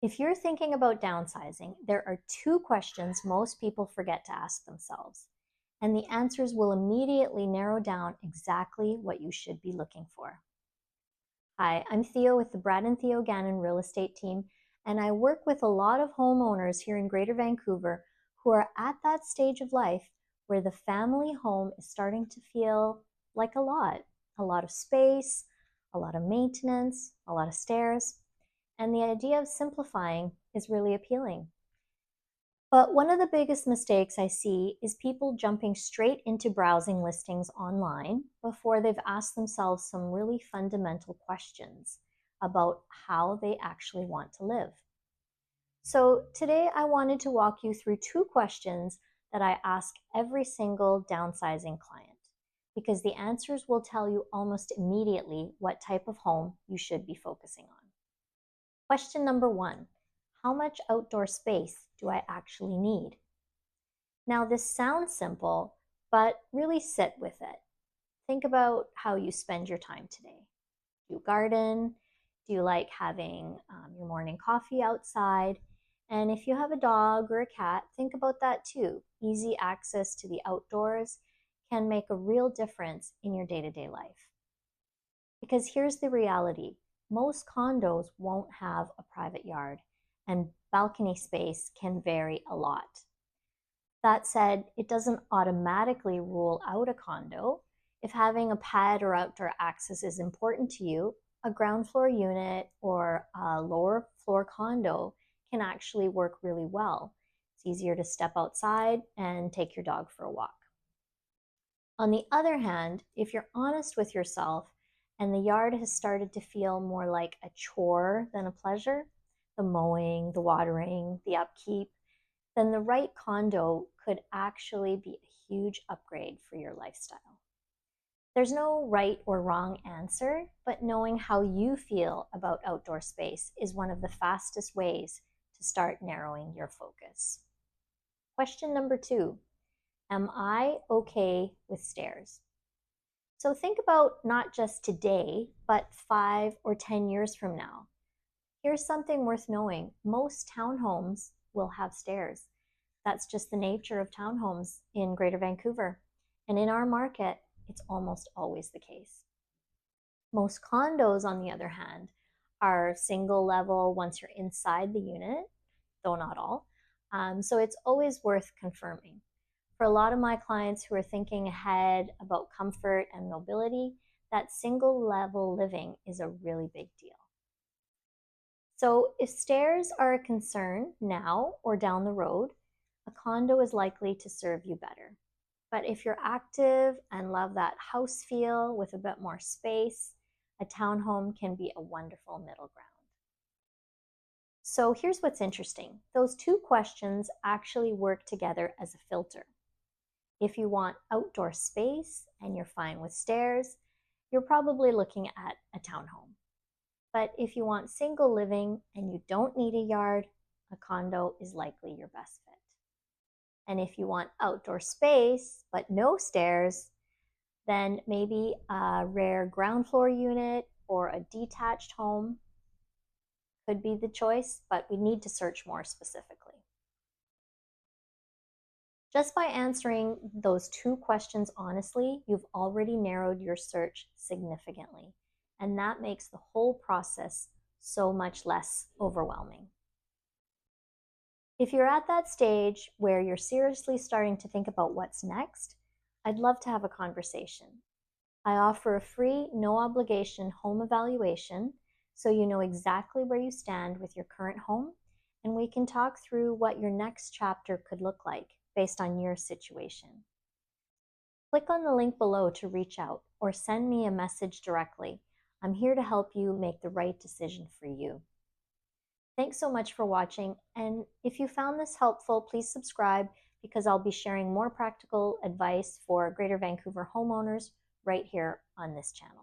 If you're thinking about downsizing, there are two questions most people forget to ask themselves, and the answers will immediately narrow down exactly what you should be looking for. Hi, I'm Theo with the Brad and Theo Gannon real estate team, and I work with a lot of homeowners here in Greater Vancouver who are at that stage of life where the family home is starting to feel like a lot of space, a lot of maintenance, a lot of stairs, and the idea of simplifying is really appealing. But one of the biggest mistakes I see is people jumping straight into browsing listings online before they've asked themselves some really fundamental questions about how they actually want to live. So today I wanted to walk you through two questions that I ask every single downsizing client, because the answers will tell you almost immediately what type of home you should be focusing on. Question number one, how much outdoor space do I actually need? Now, this sounds simple, but really sit with it. Think about how you spend your time today. Do you garden? Do you like having your morning coffee outside? And if you have a dog or a cat, think about that too. Easy access to the outdoors can make a real difference in your day-to-day life. Because here's the reality. Most condos won't have a private yard, and balcony space can vary a lot. That said, it doesn't automatically rule out a condo. If having a pad or outdoor access is important to you, a ground floor unit or a lower floor condo can actually work really well. It's easier to step outside and take your dog for a walk. On the other hand, if you're honest with yourself and the yard has started to feel more like a chore than a pleasure, the mowing, the watering, the upkeep, then the right condo could actually be a huge upgrade for your lifestyle. There's no right or wrong answer, but knowing how you feel about outdoor space is one of the fastest ways to start narrowing your focus. Question number two, am I okay with stairs? So think about not just today, but 5 or 10 years from now. Here's something worth knowing. Most townhomes will have stairs. That's just the nature of townhomes in Greater Vancouver. And in our market, it's almost always the case. Most condos, on the other hand, are single level once you're inside the unit, though not all. So it's always worth confirming. For a lot of my clients who are thinking ahead about comfort and mobility, that single level living is a really big deal. So if stairs are a concern now or down the road, a condo is likely to serve you better. But if you're active and love that house feel with a bit more space, a townhome can be a wonderful middle ground. So here's what's interesting. Those two questions actually work together as a filter. If you want outdoor space and you're fine with stairs, you're probably looking at a townhome. But if you want single living and you don't need a yard, a condo is likely your best fit. And if you want outdoor space but no stairs, then maybe a rare ground floor unit or a detached home could be the choice, but we need to search more specifically. Just by answering those two questions honestly, you've already narrowed your search significantly, and that makes the whole process so much less overwhelming. If you're at that stage where you're seriously starting to think about what's next, I'd love to have a conversation. I offer a free, no obligation home evaluation so you know exactly where you stand with your current home, and we can talk through what your next chapter could look like based on your situation. Click on the link below to reach out or send me a message directly. I'm here to help you make the right decision for you. Thanks so much for watching, and if you found this helpful, please subscribe because I'll be sharing more practical advice for Greater Vancouver homeowners right here on this channel.